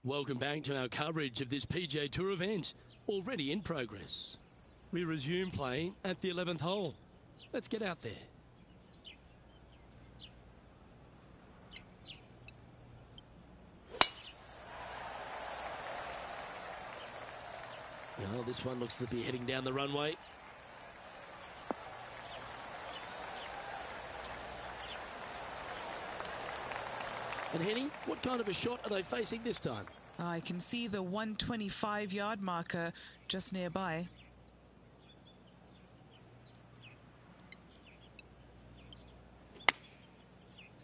Welcome back to our coverage of this PGA Tour event, already in progress. We resume play at the 11th hole. Let's get out there. Well, this one looks to be heading down the runway. And Henny, what kind of a shot are they facing this time? I can see the 125-yard marker just nearby.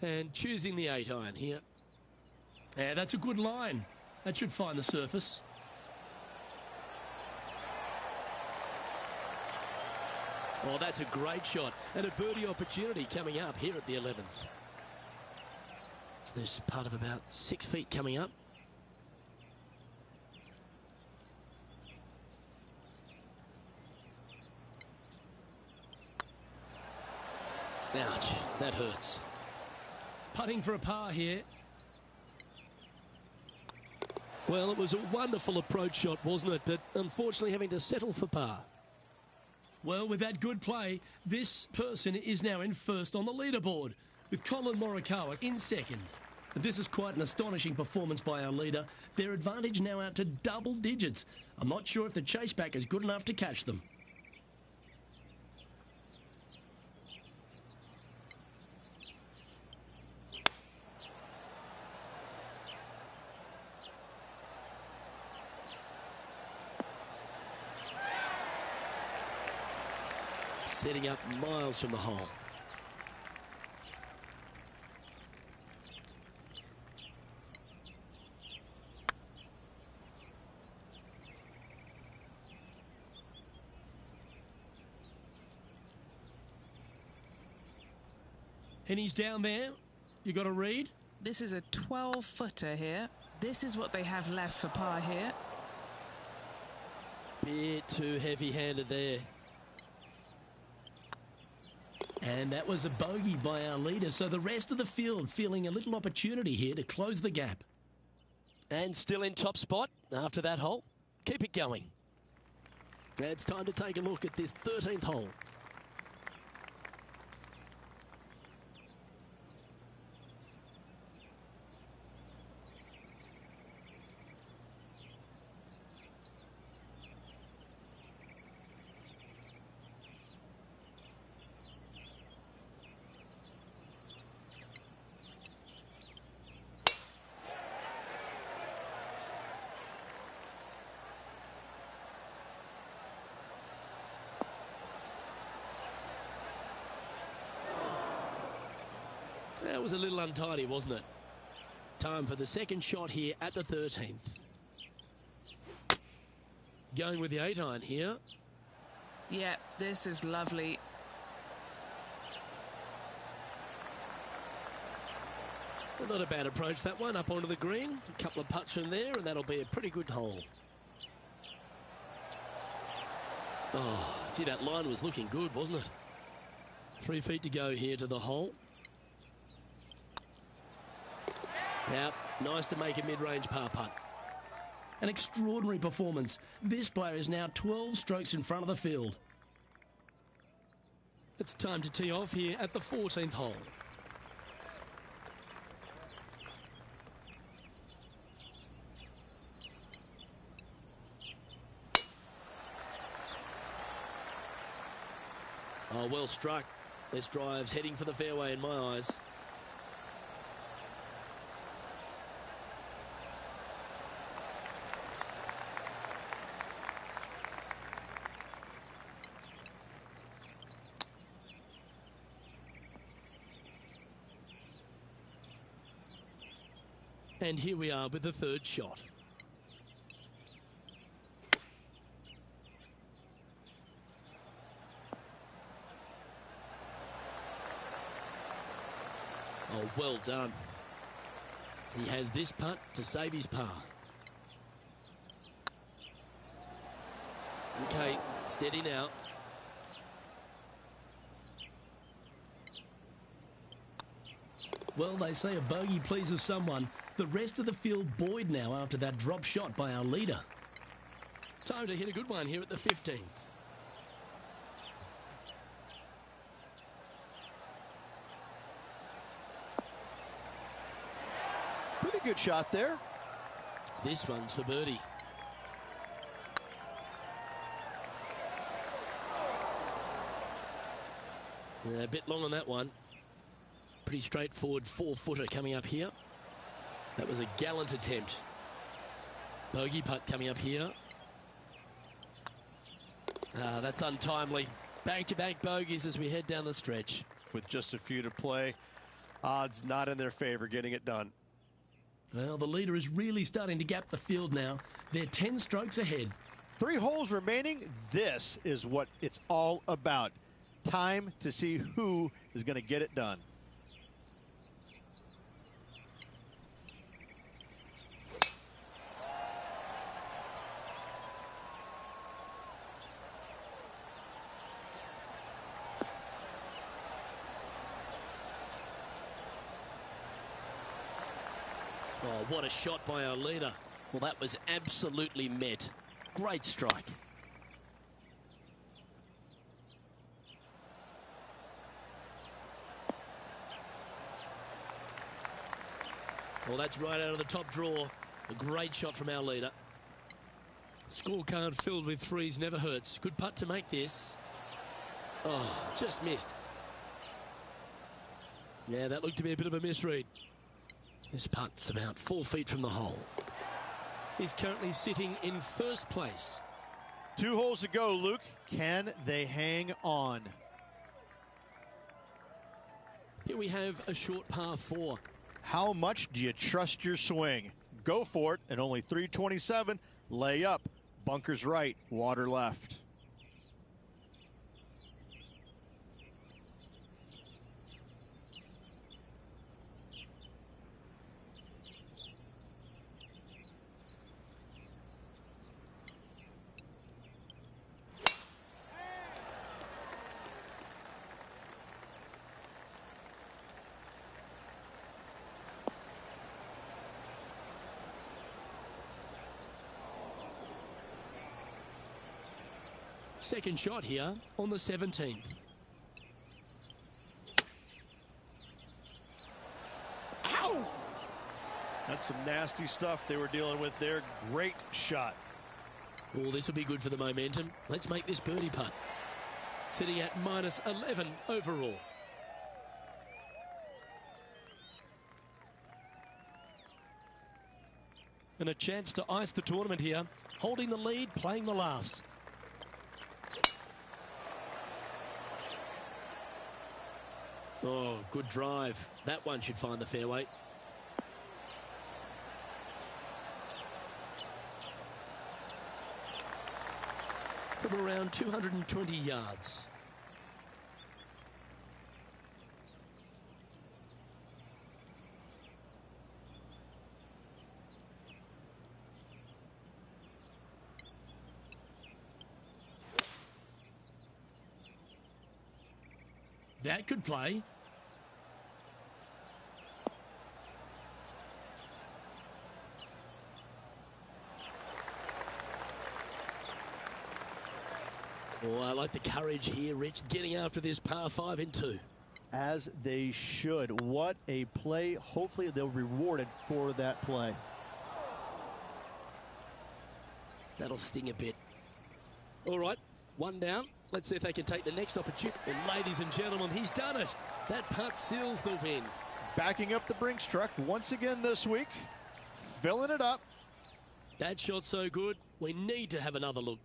And choosing the 8-iron here. Yeah, that's a good line. That should find the surface. Oh, that's a great shot. And a birdie opportunity coming up here at the 11th. There's part of about 6 feet coming up. Ouch, that hurts. Putting for a par here. Well, it was a wonderful approach shot, wasn't it? But unfortunately having to settle for par. Well, with that good play, this person is now in first on the leaderboard, with Colin Morikawa in second. This is quite an astonishing performance by our leader. Their advantage now out to double digits. I'm not sure if the chase back is good enough to catch them. Setting up miles from the hole. And he's down there. You got to read. This is a 12-footer here. This is what they have left for par here. Bit too heavy-handed there. And that was a bogey by our leader, so the rest of the field feeling a little opportunity here to close the gap. And still in top spot after that hole. Keep it going. It's time to take a look at this 13th hole. That was a little untidy, wasn't it? Time for the second shot here at the 13th. Going with the 8-iron here. Yeah, this is lovely. Well, not a bad approach, that one, up onto the green. A couple of putts from there, and that'll be a pretty good hole. Oh, gee, that line was looking good, wasn't it? 3 feet to go here to the hole. Yep, nice to make a mid-range par putt. An extraordinary performance. This player is now 12 strokes in front of the field. It's time to tee off here at the 14th hole. Oh, well struck. This drive's heading for the fairway in my eyes. And here we are with the third shot. Oh, well done. He has this putt to save his par. Okay, steady now. Well, they say a bogey pleases someone. The rest of the field buoyed now after that drop shot by our leader. Time to hit a good one here at the 15th. Pretty good shot there. This one's for birdie. A bit long on that one. Pretty straightforward 4-footer coming up here. That was a gallant attempt. Bogey putt coming up here. That's untimely. Back-to-back bogeys as we head down the stretch. With just a few to play, odds not in their favor getting it done. Well, the leader is really starting to gap the field now. They're 10 strokes ahead. 3 holes remaining. This is what it's all about. Time to see who is going to get it done. Oh, what a shot by our leader. Well, that was absolutely met. Great strike. Well, that's right out of the top drawer. A great shot from our leader. Scorecard filled with threes never hurts. Good putt to make this. Oh, just missed. Yeah, that looked to be a bit of a misread. This putt's about 4 feet from the hole. He's currently sitting in first place. 2 holes to go, Luke. Can they hang on? Here we have a short par 4. How much do you trust your swing? Go for it at only 327. Lay up. Bunkers right. Water left. Second shot here on the 17th. Ow! That's some nasty stuff they were dealing with there. Great shot. Oh, this will be good for the momentum. Let's make this birdie putt. Sitting at minus 11 overall. And a chance to ice the tournament here. Holding the lead, playing the last. Oh, good drive. That one should find the fairway. From around 220 yards. That could play. Oh, I like the courage here, Rich, getting after this par 5 in 2. As they should. What a play. Hopefully they'll be rewarded for that play. That'll sting a bit. All right, one down. Let's see if they can take the next opportunity. And ladies and gentlemen, he's done it. That putt seals the win. Backing up the Brinks truck once again this week. Filling it up. That shot so good, we need to have another look.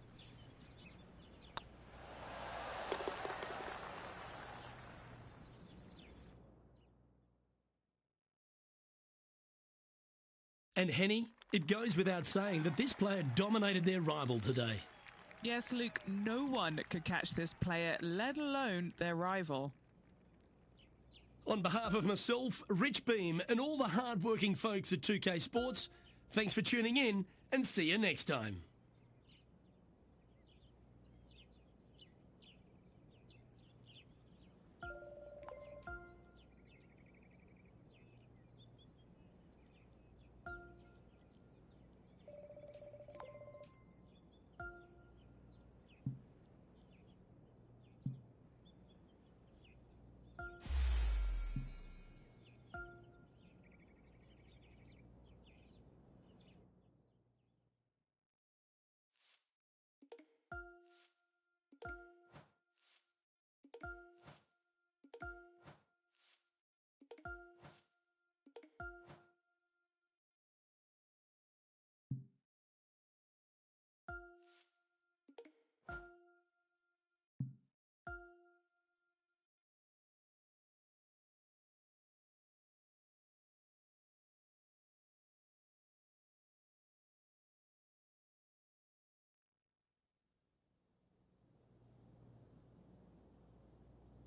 And Henny, it goes without saying that this player dominated their rival today. Yes, Luke, no one could catch this player, let alone their rival. On behalf of myself, Rich Beam, and all the hard-working folks at 2K Sports, thanks for tuning in and see you next time.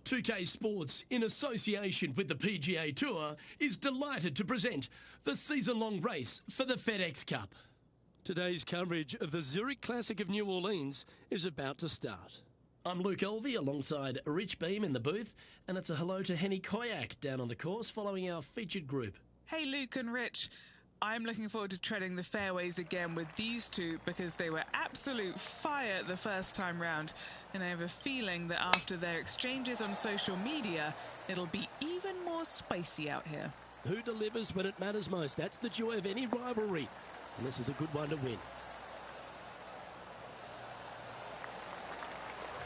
2K Sports, in association with the PGA Tour, is delighted to present the season-long race for the FedEx Cup. Today's coverage of the Zurich Classic of New Orleans is about to start. I'm Luke Elvey alongside Rich Beam in the booth, and it's a hello to Henny Koyak down on the course following our featured group. Hey, Luke and Rich. I'm looking forward to treading the fairways again with these two because they were absolute fire the first time round, and I have a feeling that after their exchanges on social media, it'll be even more spicy out here. Who delivers when it matters most? That's the joy of any rivalry, and this is a good one to win.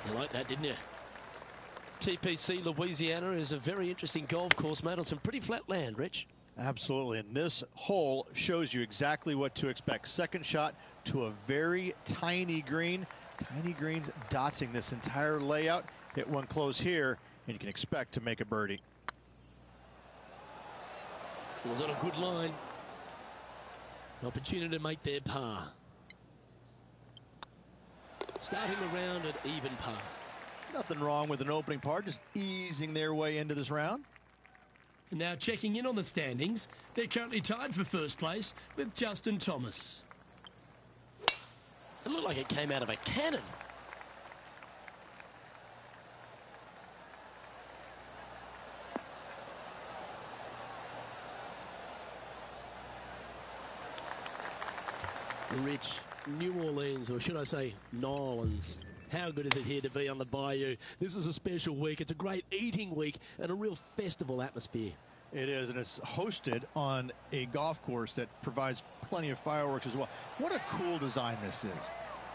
You like that, didn't you? TPC Louisiana is a very interesting golf course made on some pretty flat land, Rich. Absolutely, and this hole shows you exactly what to expect. Second shot to a very tiny green. Tiny greens dotting this entire layout. Hit one close here, and you can expect to make a birdie. Was on a good line. An opportunity to make their par. Starting the round at even par. Nothing wrong with an opening par, just easing their way into this round. Now checking in on the standings, they're currently tied for first place with Justin Thomas. It looked like it came out of a cannon. Rich, New Orleans, or should I say Nolans. How good is it here to be on the Bayou? This is a special week. It's a great eating week and a real festival atmosphere. It is, and it's hosted on a golf course that provides plenty of fireworks as well. What a cool design this is.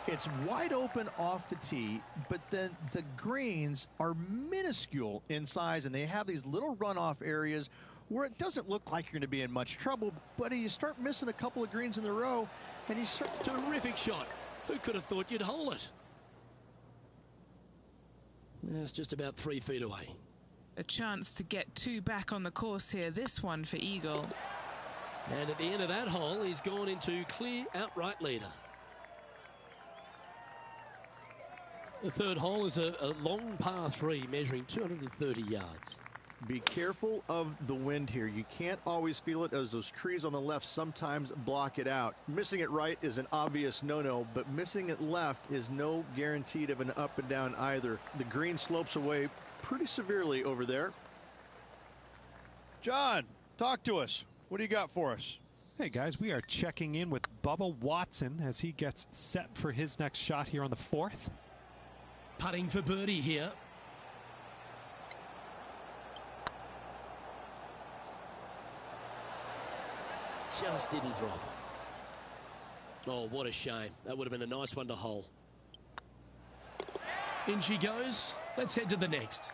It's wide open off the tee, but then the greens are minuscule in size, and they have these little runoff areas where it doesn't look like you're going to be in much trouble, but you start missing a couple of greens in a row, and you start... Terrific shot. Who could have thought you'd hole it? It's just about 3 feet away. A chance to get two back on the course here, this one for Eagle. And at the end of that hole, he's gone into clear outright leader. The third hole is a long par 3 measuring 230 yards. Be careful of the wind here. You can't always feel it as those trees on the left sometimes block it out. Missing it right is an obvious no-no, but missing it left is no guaranteed of an up and down either. The green slopes away pretty severely over there. John, talk to us. What do you got for us? Hey guys, we are checking in with Bubba Watson as he gets set for his next shot here on the 4th. Putting for birdie here. Just didn't drop. Oh, what a shame. That would have been a nice one to hole. In she goes. Let's head to the next.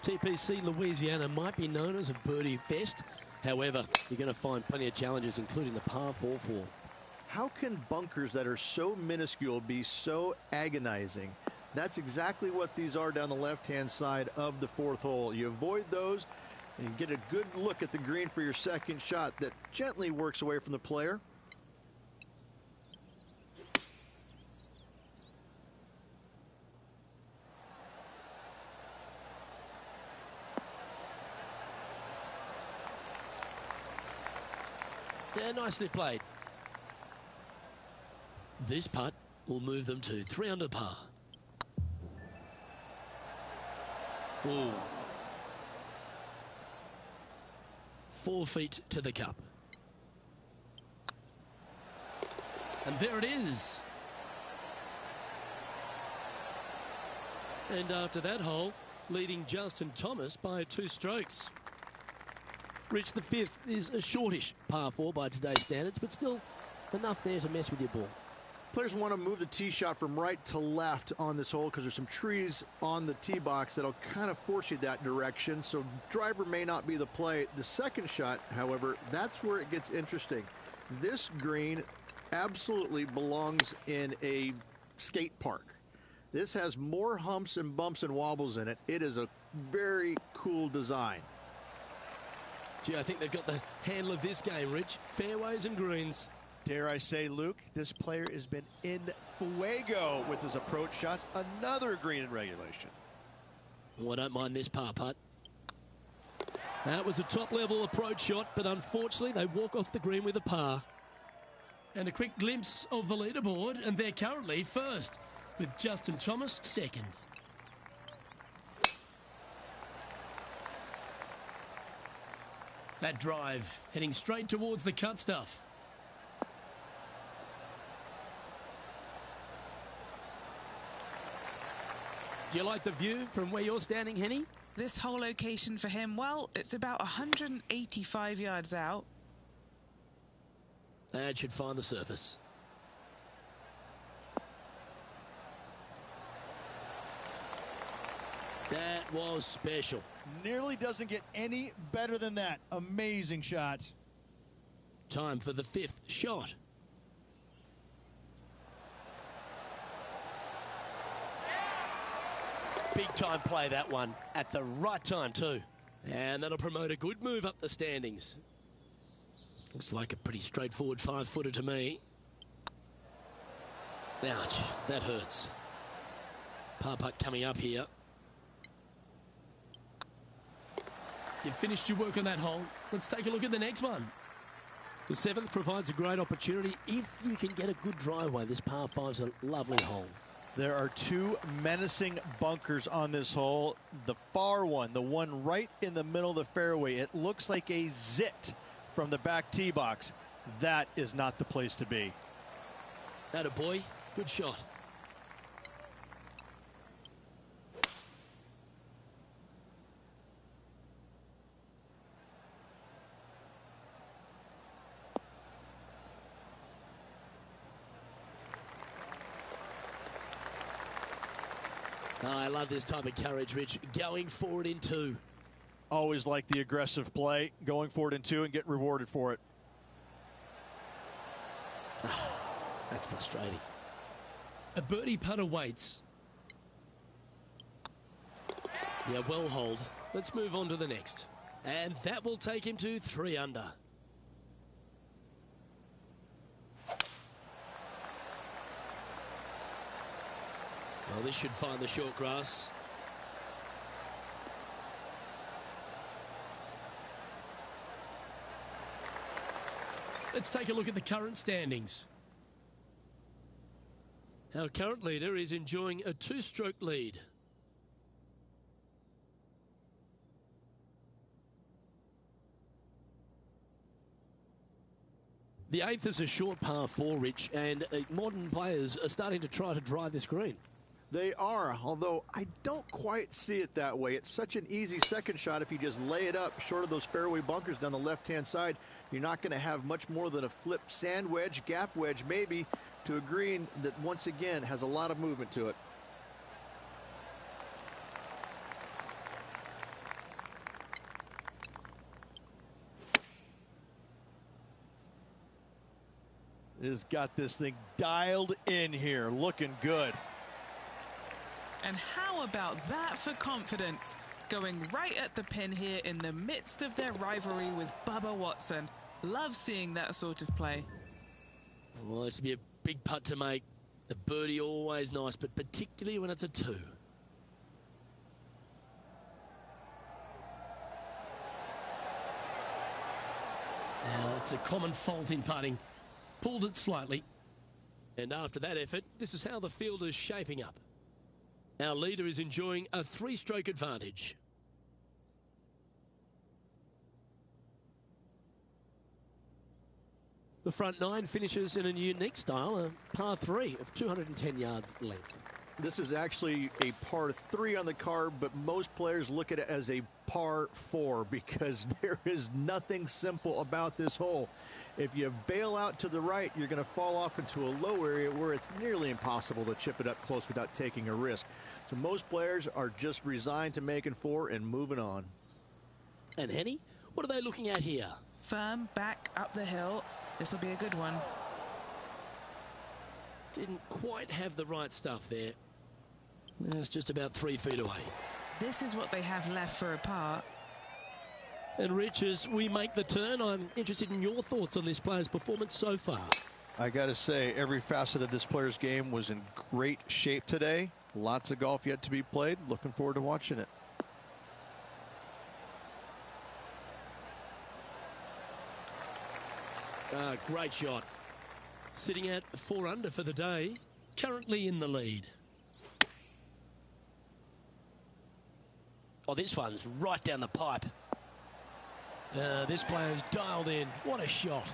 TPC Louisiana might be known as a birdie fest. However, you're going to find plenty of challenges, including the par 4 fourth. How can bunkers that are so minuscule be so agonizing? That's exactly what these are down the left-hand side of the 4th hole. You avoid those and you get a good look at the green for your second shot that gently works away from the player. Yeah, nicely played. This putt will move them to 3 under par. Ooh. 4 feet to the cup. And there it is. And after that hole, leading Justin Thomas by 2 strokes. Rich, the 5th is a shortish par 4 by today's standards, but still enough there to mess with your ball. Players want to move the tee shot from right to left on this hole because there's some trees on the tee box that'll kind of force you that direction, so driver may not be the play. The second shot, however, that's where it gets interesting. This green absolutely belongs in a skate park. This has more humps and bumps and wobbles in it. It is a very cool design. Gee, I think they've got the handle of this game, Rich. Fairways and greens. Dare I say, Luke, this player has been in fuego with his approach shots. Another green in regulation. Oh, I don't mind this par putt. That was a top-level approach shot, but unfortunately they walk off the green with a par. And a quick glimpse of the leaderboard, and they're currently first, with Justin Thomas second. That drive, heading straight towards the cut stuff. Do you like the view from where you're standing, Henny? This whole location for him, well, it's about 185 yards out. That should find the surface. That was special. Nearly doesn't get any better than that. Amazing shot. Time for the 5th shot. Big time play, that one, at the right time too. And that'll promote a good move up the standings. Looks like a pretty straightforward 5-footer to me. Ouch, that hurts. Par putt coming up here. You've finished your work on that hole. Let's take a look at the next one. The 7th provides a great opportunity if you can get a good driveway. This par 5's a lovely hole. There are two menacing bunkers on this hole. The far one, the one right in the middle of the fairway, it looks like a zit from the back tee box. That is not the place to be. Atta boy, good shot. Oh, I love this type of courage, Rich. Going forward in 2. Always like the aggressive play, going forward in 2 and get rewarded for it. That's frustrating. A birdie putt awaits. Yeah, well hold. Let's move on to the next. And that will take him to 3 under. Well, this should find the short grass. Let's take a look at the current standings. Our current leader is enjoying a 2-stroke lead. The 8th is a short par 4, Rich, and modern players are starting to try to drive this green. They are, although I don't quite see it that way. It's such an easy second shot if you just lay it up short of those fairway bunkers down the left-hand side. You're not going to have much more than a flip sand wedge, gap wedge maybe, to a green that once again has a lot of movement to it. Has got this thing dialed in here, looking good. And how about that for confidence? Going right at the pin here in the midst of their rivalry with Bubba Watson. Love seeing that sort of play. Well, this will be a big putt to make. A birdie always nice, but particularly when it's a 2. Now, it's a common fault in putting. Pulled it slightly. And after that effort, this is how the field is shaping up. Our leader is enjoying a 3-stroke advantage. The front 9 finishes in a unique style, a par 3 of 210 yards length. This is actually a par 3 on the card, but most players look at it as a par 4 because there is nothing simple about this hole. If you bail out to the right, you're going to fall off into a low area where it's nearly impossible to chip it up close without taking a risk. So most players are just resigned to making 4 and moving on. And Henny, what are they looking at here? Firm back up the hill. This will be a good one. Didn't quite have the right stuff there. It's just about 3 feet away. This is what they have left for a par. And Rich, as we make the turn, I'm interested in your thoughts on this player's performance so far. I got to say, every facet of this player's game was in great shape today. Lots of golf yet to be played. Looking forward to watching it. Great shot. Sitting at 4 under for the day. Currently in the lead. Oh, this one's right down the pipe. This player's dialed in. What a shot.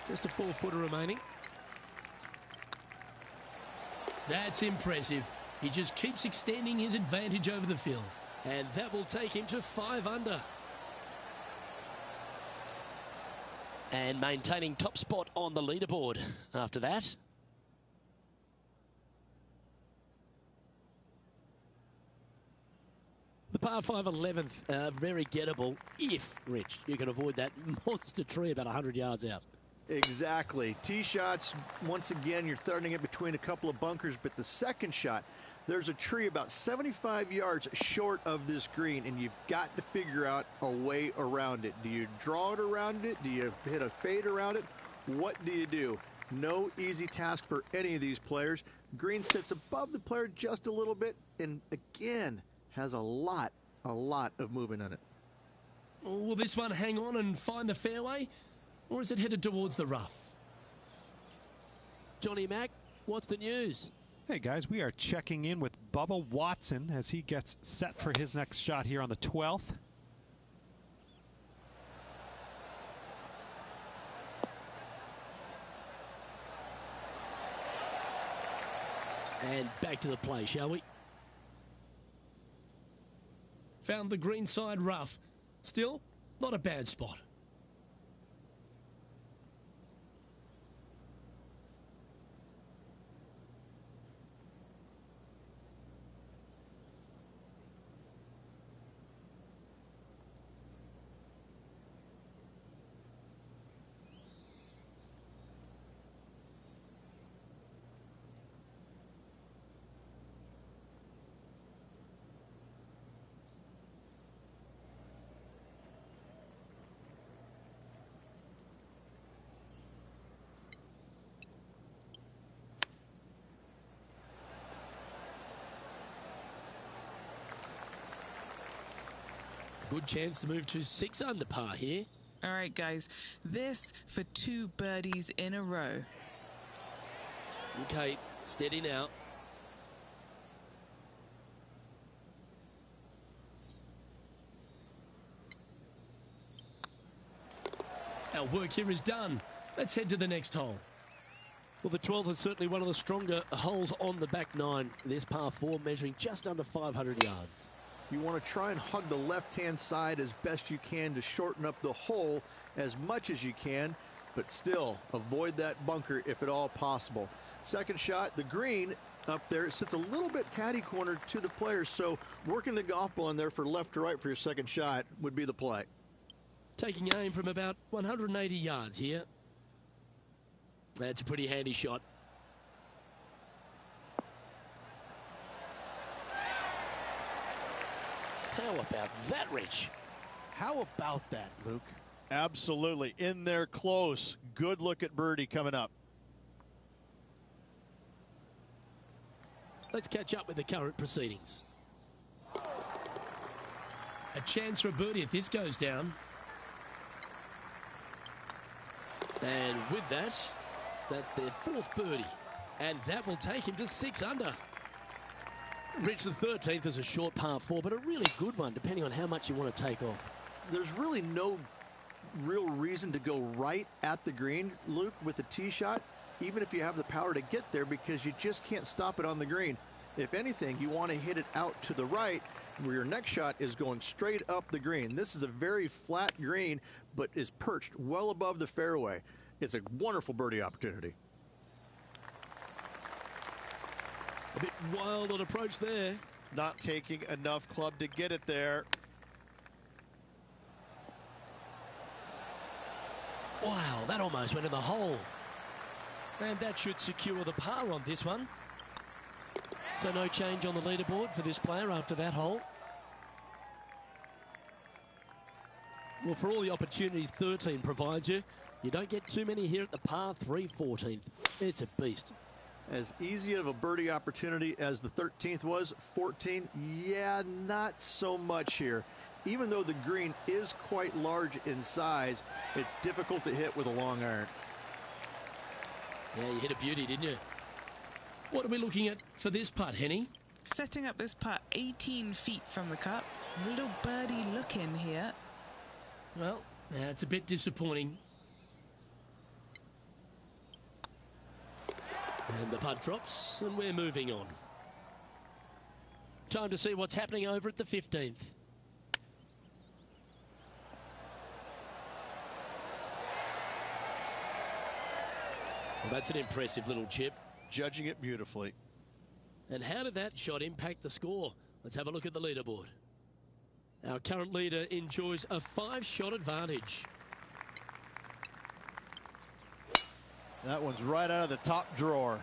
Just a 4-footer remaining. That's impressive. He just keeps extending his advantage over the field. And that will take him to 5 under. And maintaining top spot on the leaderboard after that. The par 5 11th, very gettable if, Rich, you can avoid that monster tree about 100 yards out. Exactly. Tee shots, once again, you're throwing it between a couple of bunkers, but the second shot, there's a tree about 75 yards short of this green, and you've got to figure out a way around it. Do you draw it around it? Do you hit a fade around it? What do you do? No easy task for any of these players. Green sits above the player just a little bit, and again, has a lot of movement on it. Will this one hang on and find the fairway, or is it headed towards the rough? Johnny Mack, what's the news? Hey guys, we are checking in with Bubba Watson as he gets set for his next shot here on the 12th. And back to the play, shall we? Found the green side rough. Still, not a bad spot. Good chance to move to 6 under par here. All right, guys, this for 2 birdies in a row. Okay, steady now. Our work here is done. Let's head to the next hole. Well, the 12th is certainly one of the stronger holes on the back 9. This par 4 measuring just under 500 yards. You want to try and hug the left-hand side as best you can to shorten up the hole as much as you can, but still avoid that bunker if at all possible. Second shot, the green up there sits a little bit caddy corner to the players, so working the golf ball in there for left to right for your second shot would be the play. Taking aim from about 180 yards here. That's a pretty handy shot. How about that, Rich? How about that, Luke? Absolutely. In there close. Good look at birdie coming up. Let's catch up with the current proceedings. A chance for a birdie if this goes down. And with that, that's their 4th birdie. And that will take him to 6 under. Rich, the 13th is a short par 4, but a really good one, depending on how much you want to take off. There's really no real reason to go right at the green, Luke, with a tee shot, even if you have the power to get there, because you just can't stop it on the green. If anything, you want to hit it out to the right, where your next shot is going straight up the green. This is a very flat green, but is perched well above the fairway. It's a wonderful birdie opportunity. A bit wild on approach there. Not taking enough club to get it there. Wow, that almost went in the hole. And that should secure the par on this one. So no change on the leaderboard for this player after that hole. Well, for all the opportunities 13 provides you, you don't get too many here at the par 3 14th. It's a beast. As easy of a birdie opportunity as the 13th was, 14, yeah, not so much here. even though the green is quite large in size, it's difficult to hit with a long iron. Yeah, you hit a beauty, didn't you? What are we looking at for this putt, Henny? Setting up this putt 18 feet from the cup. A little birdie look in here. Well, that's a bit disappointing. And the putt drops, and we're moving on. Time to see what's happening over at the 15th. Well, that's an impressive little chip. Judging it beautifully. And how did that shot impact the score? Let's have a look at the leaderboard. Our current leader enjoys a 5-shot advantage. That one's right out of the top drawer.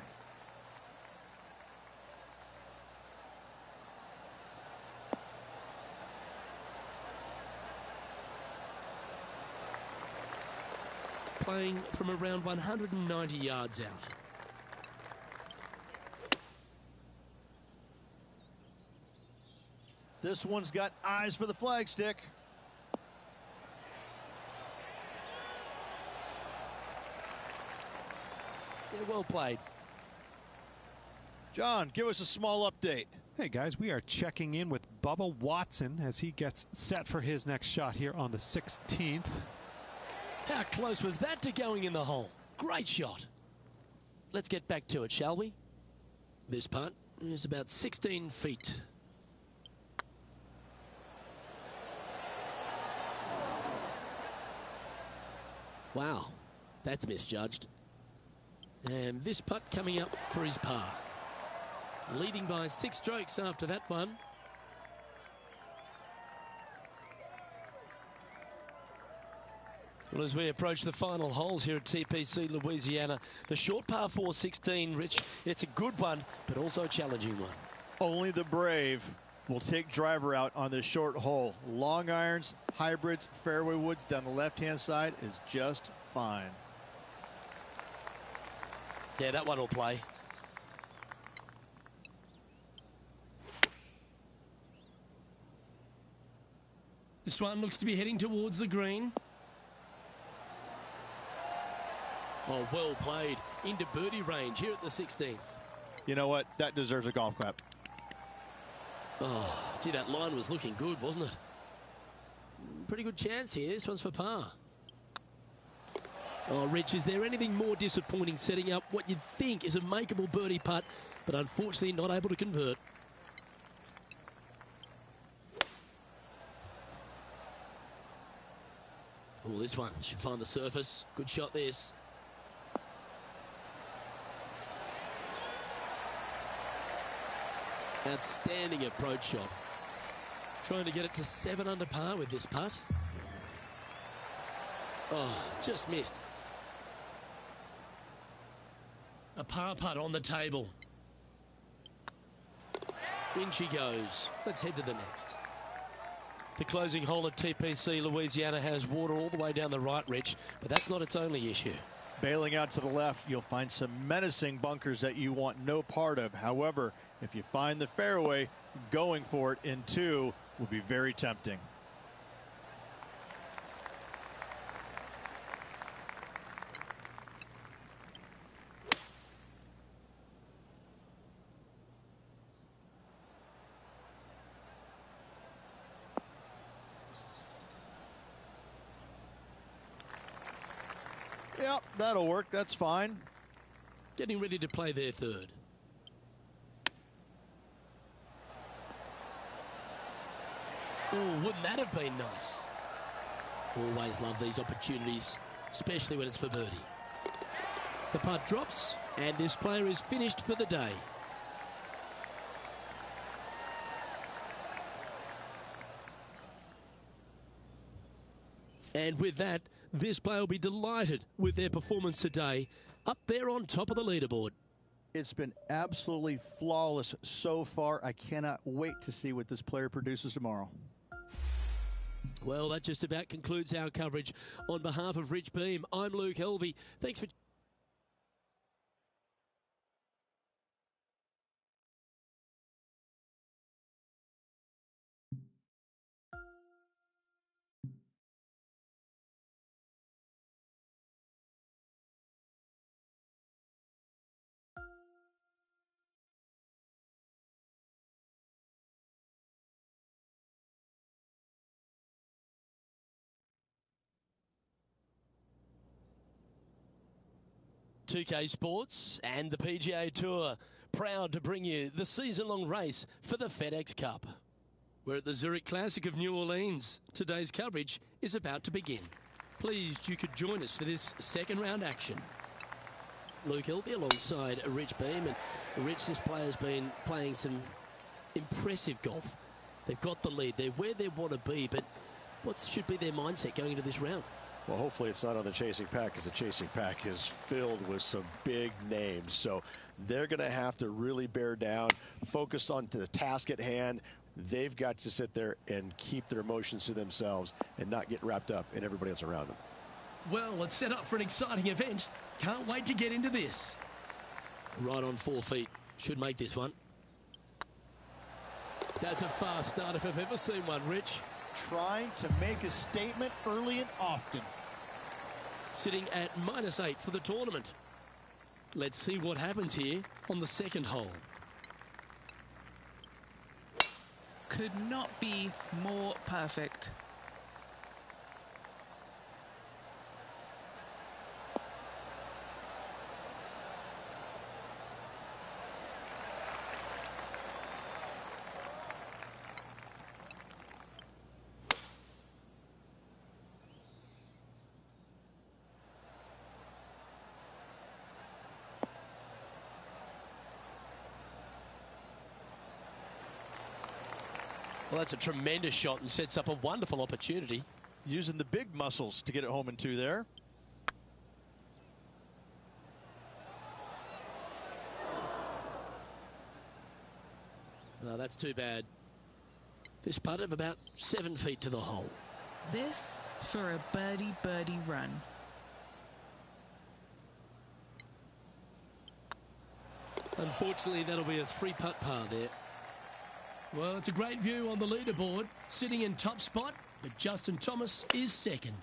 Playing from around 190 yards out. This one's got eyes for the flagstick. Yeah, well played. John, give us a small update. Hey guys, we are checking in with Bubba Watson as he gets set for his next shot here on the 16th. How close was that to going in the hole? Great shot. Let's get back to it, shall we? This putt is about 16 feet. Wow, that's misjudged. And this putt coming up for his par. Leading by 6 strokes after that one. Well, as we approach the final holes here at TPC Louisiana, the short par 4 16, Rich, it's a good one, but also a challenging one. Only the brave will take driver out on this short hole. Long irons, hybrids, fairway woods down the left-hand side is just fine. Yeah, that one will play. This one looks to be heading towards the green. Oh, well played. Into birdie range here at the 16th. You know what? That deserves a golf clap. Oh, gee, that line was looking good, wasn't it? Pretty good chance here. This one's for par. Oh, Rich, is there anything more disappointing setting up what you'd think is a makeable birdie putt, but unfortunately not able to convert? Oh, this one should find the surface. Good shot, this. Outstanding approach shot. Trying to get it to 7 under par with this putt. Oh, just missed. A par putt on the table. In she goes. Let's head to the next. The closing hole at TPC Louisiana has water all the way down the right, Rich, but that's not its only issue. Bailing out to the left, you'll find some menacing bunkers that you want no part of. However, if you find the fairway, going for it in 2 will be very tempting. Yep, that'll work. That's fine. Getting ready to play their third. Oh, wouldn't that have been nice? Always love these opportunities, especially when it's for birdie. The putt drops, and this player is finished for the day. And with that, this player will be delighted with their performance today, up there on top of the leaderboard. It's been absolutely flawless so far. I cannot wait to see what this player produces tomorrow. Well, that just about concludes our coverage. On behalf of Rich Beem, I'm Luke Helvey. Thanks for 2K Sports and the PGA Tour, proud to bring you the season-long race for the FedEx Cup. We're at the Zurich Classic of New Orleans. Today's coverage is about to begin. Pleased you could join us for this second round action. Luke Elvey alongside Rich Beem, and Rich, this player's been playing some impressive golf. They've got the lead, they're where they want to be, but what should be their mindset going into this round? Well, hopefully it's not on the chasing pack, because the chasing pack is filled with some big names. So they're going to have to really bear down, focus on the task at hand. They've got to sit there and keep their emotions to themselves and not get wrapped up in everybody else around them. Well, let's set up for an exciting event. Can't wait to get into this. Right on 4 feet. Should make this one. That's a fast start if I've ever seen one, Rich. Trying to make a statement early and often. Sitting at -8 for the tournament. Let's see what happens here on the second hole. Could not be more perfect. Well, that's a tremendous shot and sets up a wonderful opportunity. Using the big muscles to get it home in 2 there. No, that's too bad. This putt of about 7 feet to the hole. This for a birdie run. Unfortunately, that'll be a 3-putt par there. Well, it's a great view on the leaderboard. Sitting in top spot, but Justin Thomas is second.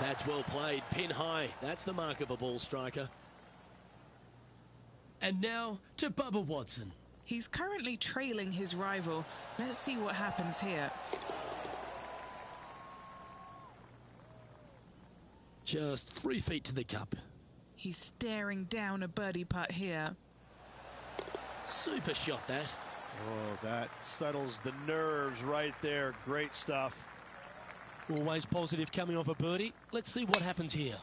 That's well played. Pin high. That's the mark of a ball striker. And now to Bubba Watson. He's currently trailing his rival. Let's see what happens here. Just 3 feet to the cup. He's staring down a birdie putt here. Super shot, that. Oh, that settles the nerves right there. Great stuff. Always positive coming off a birdie. Let's see what happens here.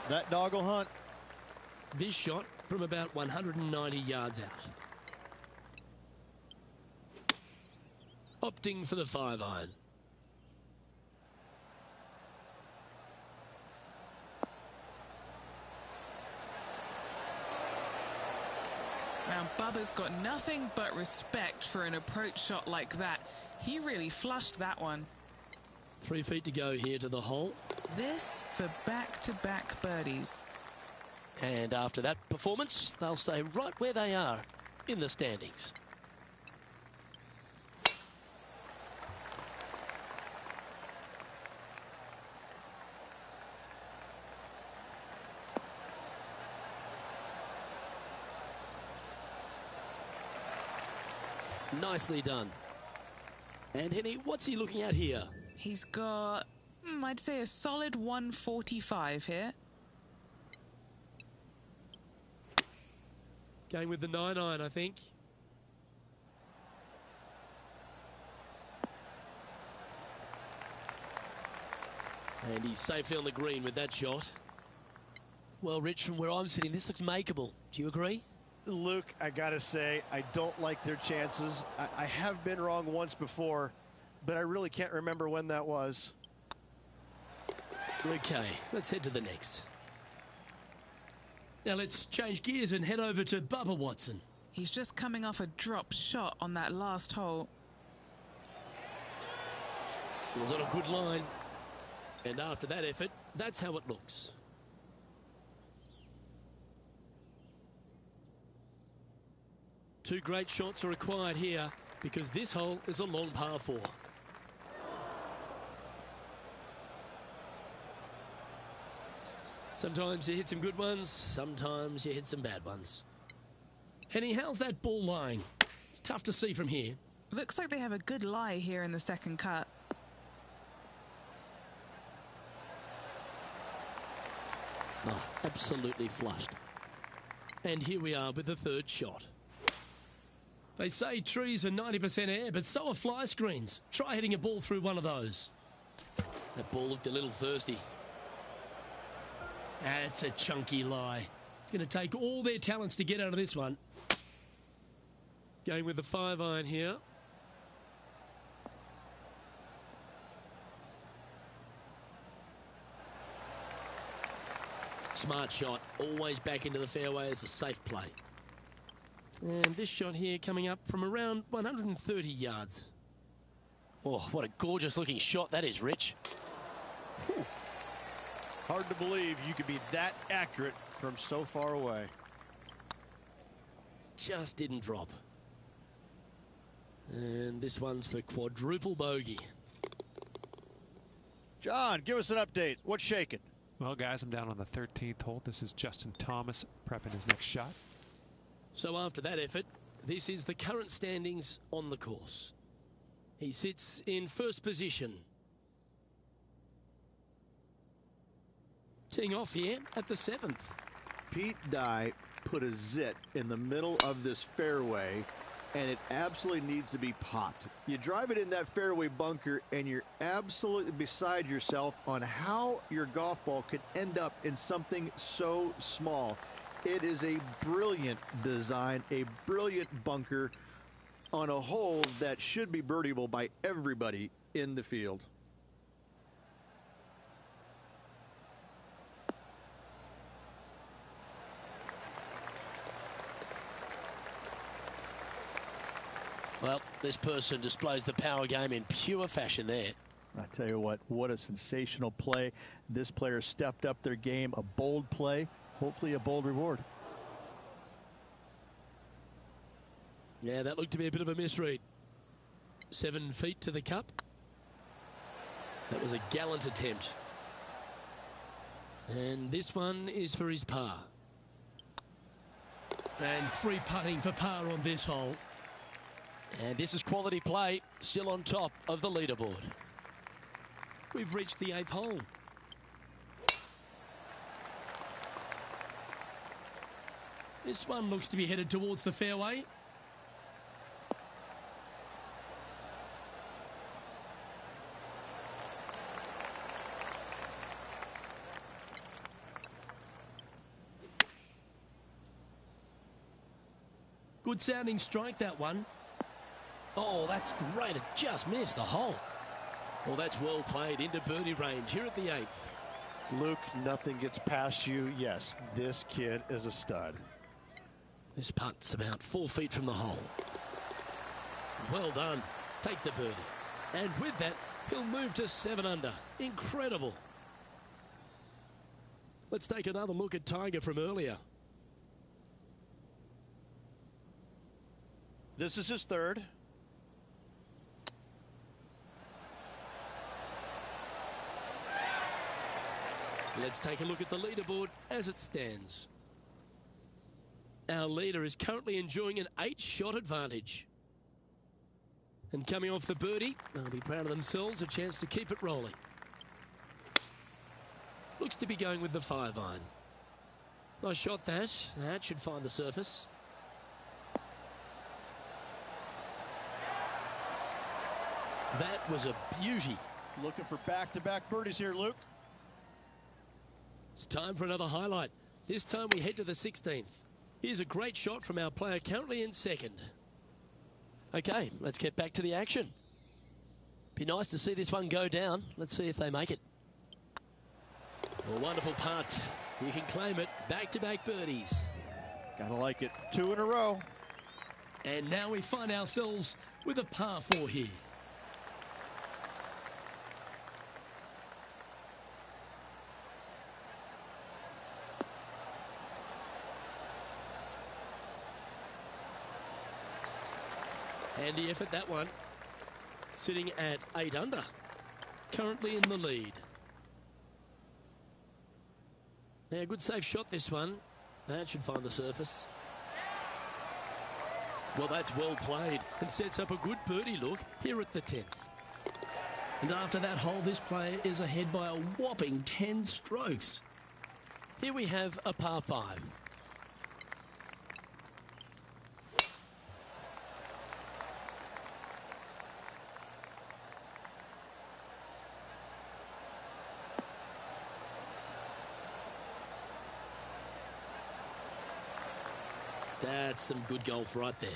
That dog will hunt. This shot from about 190 yards out. Opting for the 5-iron. Now, Bubba's got nothing but respect for an approach shot like that. He really flushed that one. 3 feet to go here to the hole. This for back-to-back birdies. And after that performance, they'll stay right where they are in the standings. Nicely done. And Henny, what's he looking at here? He's got, I'd say a solid 145 here. Going with the 9-iron, I think. And he's safely on the green with that shot. Well, Rich, from where I'm sitting, this looks makeable. Do you agree? Luke, I gotta say, I don't like their chances. I have been wrong once before, but I really can't remember when that was. Okay, let's head to the next. Now let's change gears and head over to Bubba Watson. He's just coming off a drop shot on that last hole. It was on a good line. And after that effort, that's how it looks. Two great shots are required here because this hole is a long par 4. Sometimes you hit some good ones, sometimes you hit some bad ones. Henny, how's that ball lying? It's tough to see from here. Looks like they have a good lie here in the second cut. Oh, absolutely flushed. And here we are with the third shot. They say trees are 90% air, but so are fly screens. Try hitting a ball through one of those. That ball looked a little thirsty. That's a chunky lie. It's going to take all their talents to get out of this one. Going with the 5-iron here. Smart shot. Always back into the fairway as a safe play. And this shot here coming up from around 130 yards. Oh, what a gorgeous looking shot that is, Rich. Whew. Hard to believe you could be that accurate from so far away. Just didn't drop. And this one's for quadruple bogey. John, give us an update. What's shaking? Well, guys, I'm down on the 13th hole. This is Justin Thomas prepping his next shot. So after that effort, this is the current standings on the course. He sits in first position. Teeing off here at the 7th. Pete Dye put a zit in the middle of this fairway, and it absolutely needs to be popped. You drive it in that fairway bunker, and you're absolutely beside yourself on how your golf ball could end up in something so small. It is a brilliant design, a brilliant bunker on a hole that should be birdieable by everybody in the field. Well, this person displays the power game in pure fashion there. I tell you what a sensational play. This player stepped up their game, a bold play, hopefully a bold reward. Yeah, that looked to be a bit of a misread. 7 feet to the cup. That was a gallant attempt. And this one is for his par. And 3 putting for par on this hole. And this is quality play, still on top of the leaderboard. We've reached the 8th hole. This one looks to be headed towards the fairway. Good sounding strike, that one. Oh, that's great. It just missed the hole. Well, that's well played into birdie range here at the 8th. Luke, nothing gets past you. Yes, this kid is a stud. This putt's about 4 feet from the hole. Well done. Take the birdie. And with that, he'll move to 7 under. Incredible. Let's take another look at Tiger from earlier. This is his third. Let's take a look at the leaderboard as it stands. Our leader is currently enjoying an 8-shot advantage. And coming off the birdie, they'll be proud of themselves, a chance to keep it rolling. Looks to be going with the 5-iron. Nice shot that. That should find the surface. That was a beauty. Looking for back-to-back birdies here, Luke. It's time for another highlight. This time we head to the 16th. Here's a great shot from our player currently in second. Okay, let's get back to the action. Be nice to see this one go down. Let's see if they make it. A wonderful putt. You can claim it. Back-to-back birdies. Gotta like it. 2 in a row. And now we find ourselves with a par 4 here. Handy effort, that one. Sitting at 8 under. Currently in the lead. Yeah, good safe shot, this one. That should find the surface. Well, that's well played and sets up a good birdie look here at the 10th. And after that hole, this player is ahead by a whopping 10 strokes. Here we have a par 5. That's some good golf right there.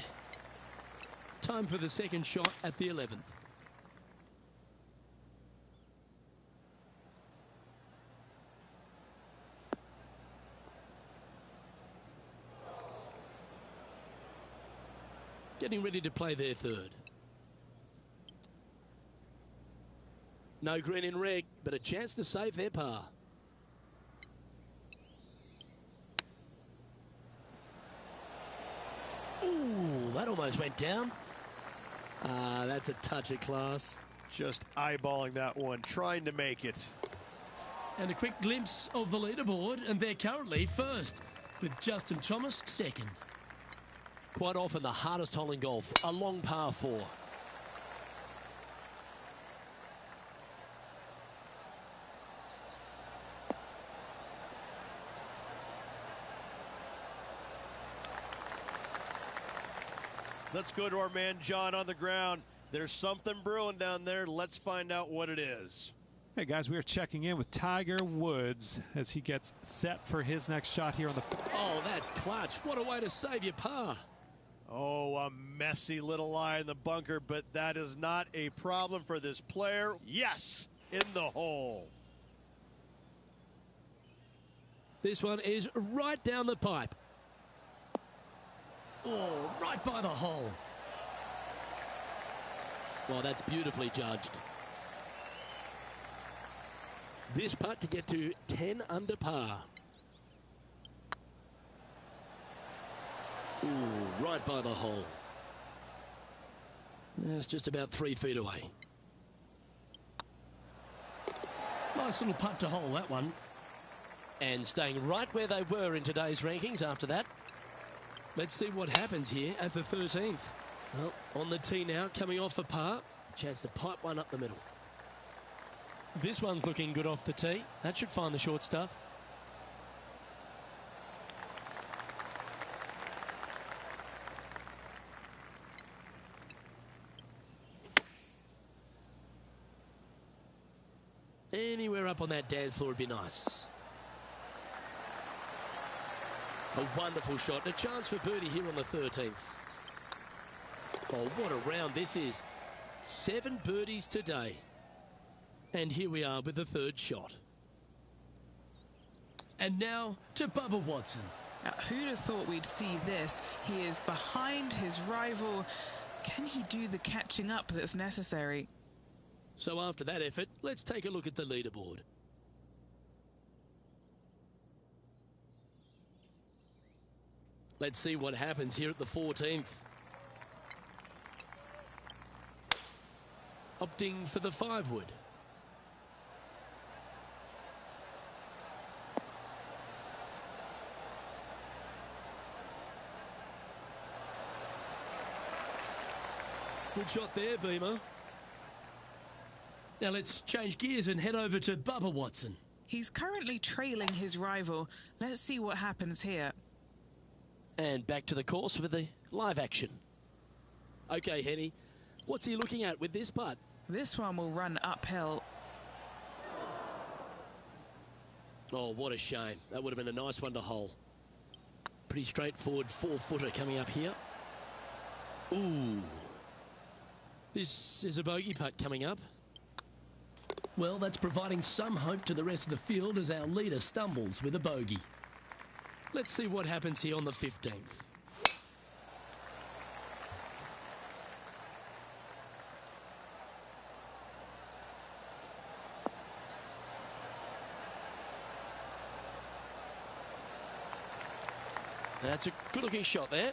Time for the second shot at the 11th. Getting ready to play their third. No green in red, but a chance to save their par. Ooh, that almost went down. That's a touch of class. Just eyeballing that one, trying to make it. And a quick glimpse of the leaderboard, and they're currently first, with Justin Thomas second. Quite often the hardest hole in golf, a long par 4. Let's go to our man John on the ground. There's something brewing down there. Let's find out what it is. Hey guys, we are checking in with Tiger Woods as he gets set for his next shot here on the. Oh, that's clutch. What a way to save your par. Oh, a messy little lie in the bunker, but that is not a problem for this player. Yes, in the hole. This one is right down the pipe. Oh, right by the hole. Well, that's beautifully judged. This putt to get to 10 under par. Ooh, right by the hole. It's just about 3 feet away. Nice little putt to hole, that one. And staying right where they were in today's rankings after that. Let's see what happens here at the 13th. Well, on the tee now, coming off a par. Chance to pipe one up the middle. This one's looking good off the tee. That should find the short stuff. Anywhere up on that dance floor would be nice. A wonderful shot and a chance for birdie here on the 13th. Oh, what a round this is. 7 birdies today. And here we are with the third shot. And now to Bubba Watson. Now, who'd have thought we'd see this? He is behind his rival. Can he do the catching up that's necessary? So after that effort, let's take a look at the leaderboard. Let's see what happens here at the 14th. Opting for the 5-wood. Good shot there, Beamer. Now let's change gears and head over to Bubba Watson. He's currently trailing his rival. Let's see what happens here. And back to the course with the live action. Okay, Henny, what's he looking at with this putt? This one will run uphill. Oh, what a shame. That would have been a nice one to hole. Pretty straightforward 4-footer coming up here. Ooh. This is a bogey putt coming up. Well, that's providing some hope to the rest of the field as our leader stumbles with a bogey. Let's see what happens here on the 15th. That's a good-looking shot there.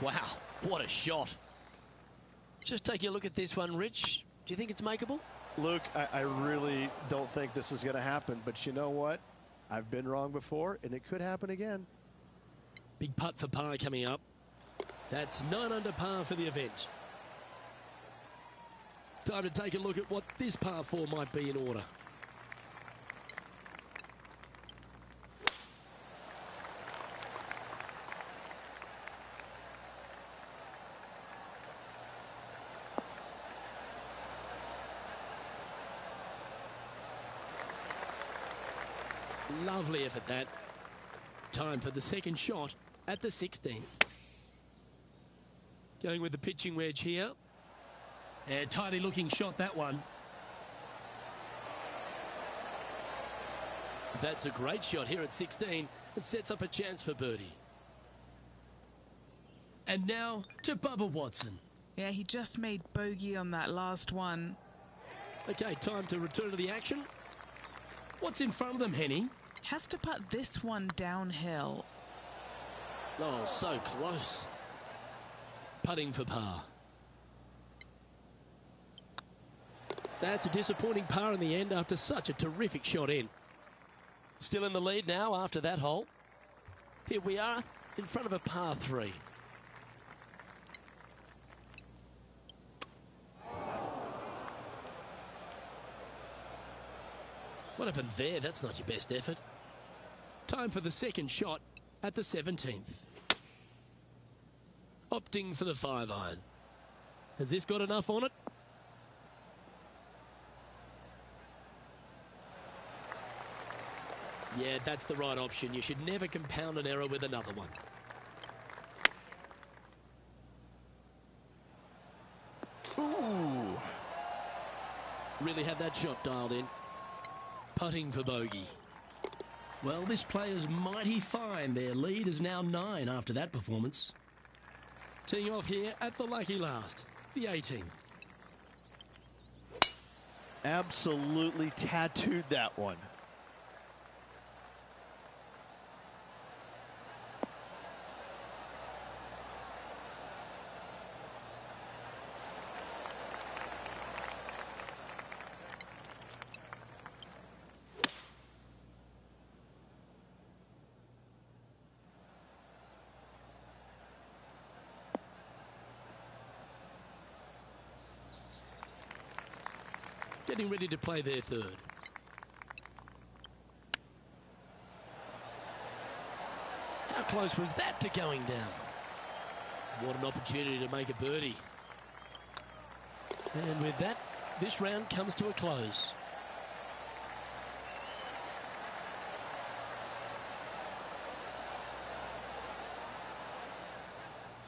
Wow, what a shot. Just taking a look at this one, Rich. Do you think it's makeable? Luke, I really don't think this is going to happen, but you know what? I've been wrong before, and it could happen again. Big putt for par coming up. That's 9 under par for the event. Time to take a look at what this par 4 might be in order. Lovely effort that. Time for the second shot at the 16th. Going with the pitching wedge here. And tidy looking shot, that one. That's a great shot here at 16. It sets up a chance for birdie. And now to Bubba Watson. Yeah, he just made bogey on that last one. Okay, time to return to the action. What's in front of them, Henny? Has to putt this one downhill. Oh, so close. Putting for par. That's a disappointing par in the end after such a terrific shot in. Still in the lead now after that hole. Here we are in front of a par 3. What happened there? That's not your best effort. Time for the second shot at the 17th. Opting for the 5-iron. Has this got enough on it? Yeah, that's the right option. You should never compound an error with another one. Ooh. Really had that shot dialed in. Putting for bogey. Well, this player's mighty fine. Their lead is now 9 after that performance. Teeing off here at the lucky last, the 18th. Absolutely tattooed that one. Getting ready to play their third. How close was that to going down? What an opportunity to make a birdie. And with that, this round comes to a close.